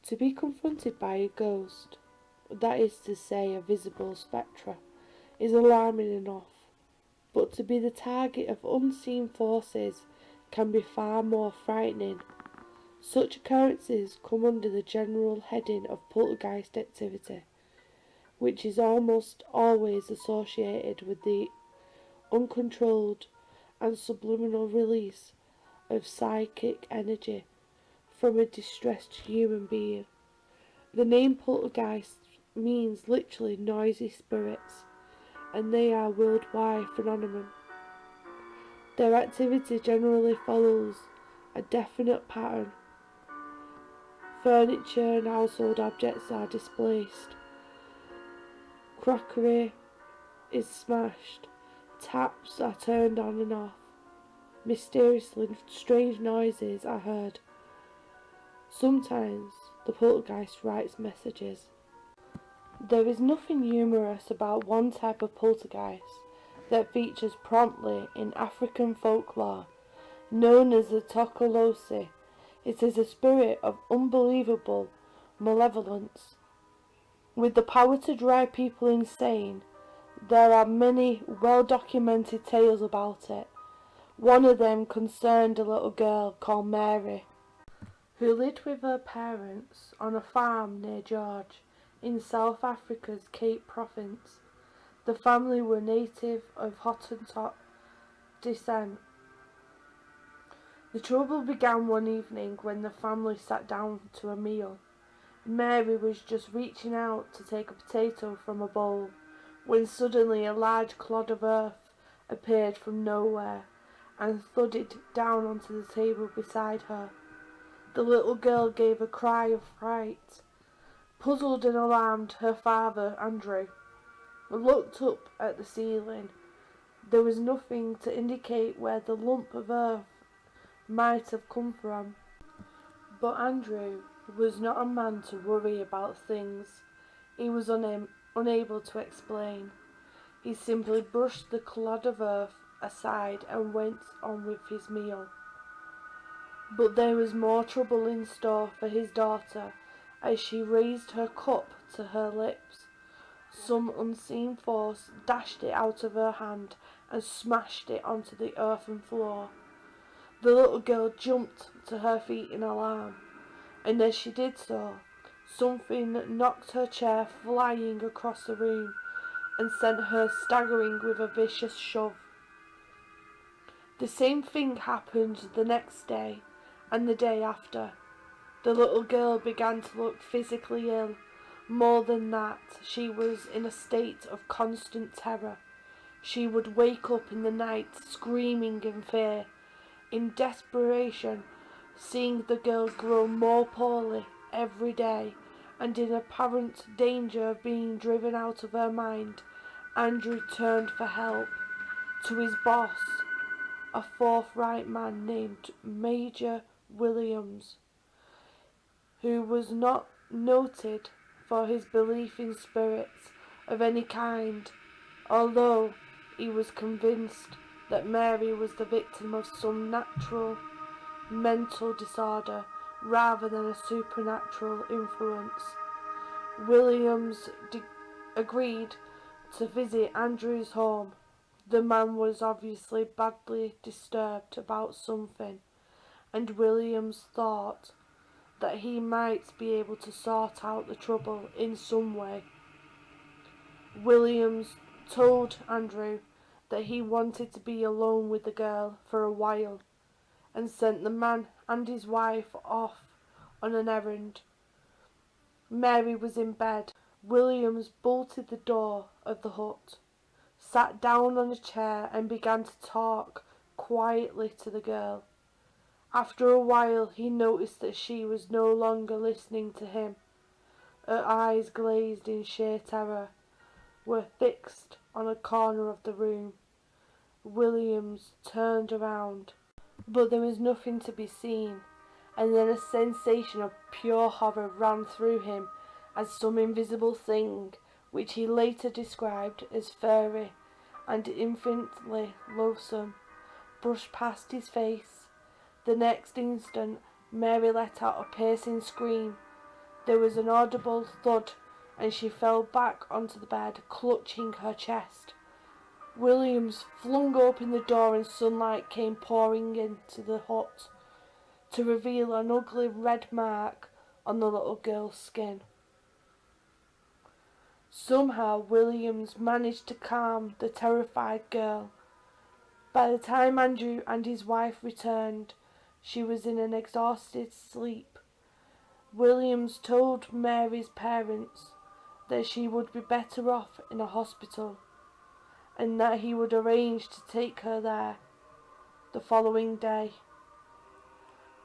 To be confronted by a ghost, that is to say a visible spectre, is alarming enough, but to be the target of unseen forces can be far more frightening. Such occurrences come under the general heading of poltergeist activity, which is almost always associated with the uncontrolled and subliminal release of psychic energy from a distressed human being. The name poltergeist means literally noisy spirits, and they are a worldwide phenomenon. Their activity generally follows a definite pattern. Furniture and household objects are displaced. Crockery is smashed. Taps are turned on and off. Mysteriously strange noises are heard. Sometimes the poltergeist writes messages. There is nothing humorous about one type of poltergeist that features promptly in African folklore, known as the Tokolosi. It is a spirit of unbelievable malevolence, with the power to drive people insane. There are many well-documented tales about it. One of them concerned a little girl called Mary, who lived with her parents on a farm near George, in South Africa's Cape Province. The family were native of Hottentot descent. The trouble began one evening when the family sat down to a meal. Mary was just reaching out to take a potato from a bowl, when suddenly a large clod of earth appeared from nowhere and thudded down onto the table beside her. The little girl gave a cry of fright. Puzzled and alarmed, her father, Andrew, looked up at the ceiling. There was nothing to indicate where the lump of earth might have come from. But Andrew was not a man to worry about things he was unable to explain. He simply brushed the clod of earth aside and went on with his meal. But there was more trouble in store for his daughter as she raised her cup to her lips. Some unseen force dashed it out of her hand and smashed it onto the earthen floor. The little girl jumped to her feet in alarm, and as she did so, something knocked her chair flying across the room and sent her staggering with a vicious shove. The same thing happened the next day and the day after. The little girl began to look physically ill. More than that, she was in a state of constant terror. She would wake up in the night screaming in fear. In desperation, seeing the girl grow more poorly every day and in apparent danger of being driven out of her mind, Andrew turned for help to his boss, a forthright man named Major Williams, who was not noted for his belief in spirits of any kind, although he was convinced that Mary was the victim of some natural mental disorder rather than a supernatural influence. Williams agreed to visit Andrew's home. The man was obviously badly disturbed about something, and Williams thought that he might be able to sort out the trouble in some way. Williams told Andrew that he wanted to be alone with the girl for a while, and sent the man and his wife off on an errand. Mary was in bed. Williams bolted the door of the hut, sat down on a chair and began to talk quietly to the girl. After a while he noticed that she was no longer listening to him. Her eyes, glazed in sheer terror, were fixed on a corner of the room. Williams turned around, but there was nothing to be seen, and then a sensation of pure horror ran through him as some invisible thing, which he later described as furry and infinitely loathsome, brushed past his face. The next instant, Mary let out a piercing scream. There was an audible thud, and she fell back onto the bed, clutching her chest. Williams flung open the door and sunlight came pouring into the hut to reveal an ugly red mark on the little girl's skin. Somehow Williams managed to calm the terrified girl. By the time Andrew and his wife returned, she was in an exhausted sleep. Williams told Mary's parents that she would be better off in a hospital, and that he would arrange to take her there the following day.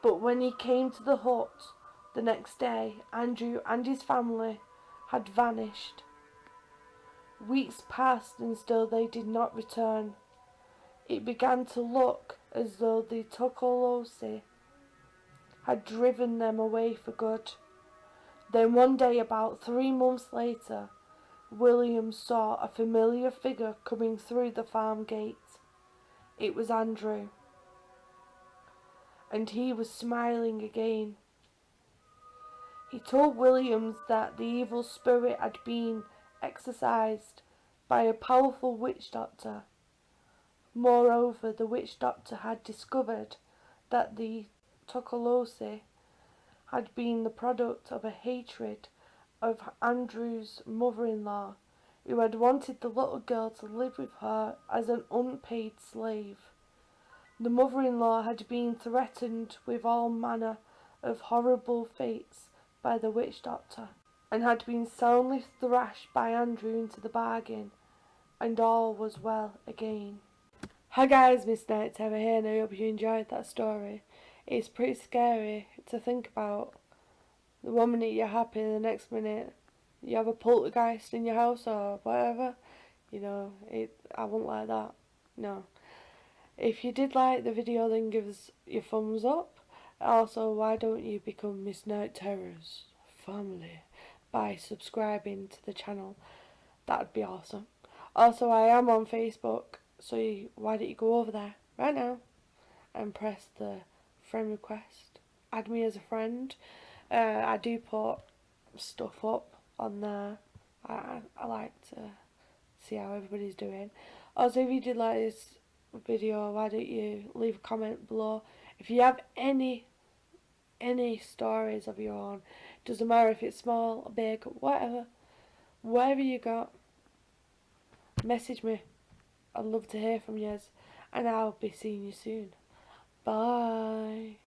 But when he came to the hut the next day, Andrew and his family had vanished. Weeks passed and still they did not return. It began to look as though the tuberculosis had driven them away for good. Then one day, about 3 months later, William saw a familiar figure coming through the farm gate. It was Andrew, and he was smiling again. He told Williams that the evil spirit had been exorcised by a powerful witch doctor. Moreover, the witch doctor had discovered that the tuberculosis had been the product of a hatred of Andrew's mother-in-law, who had wanted the little girl to live with her as an unpaid slave. The mother-in-law had been threatened with all manner of horrible fates by the witch doctor, and had been soundly thrashed by Andrew into the bargain, and all was well again. Hi guys, Miss Night Terror here, and I hope you enjoyed that story. It's pretty scary to think about. The 1 minute you're happy, the next minute you have a poltergeist in your house or whatever. I wouldn't like that. No. If you did like the video, then give us your thumbs up. Also, why don't you become Miss Night Terror's family by subscribing to the channel? That'd be awesome. Also, I am on Facebook, so why don't you go over there right now and press the friend request. Add me as a friend. I do put stuff up on there. I like to see how everybody's doing. Also, if you did like this video, why don't you leave a comment below. If you have any stories of your own, doesn't matter if it's small or big, whatever you got, message me. I'd love to hear from you, and I'll be seeing you soon. Bye.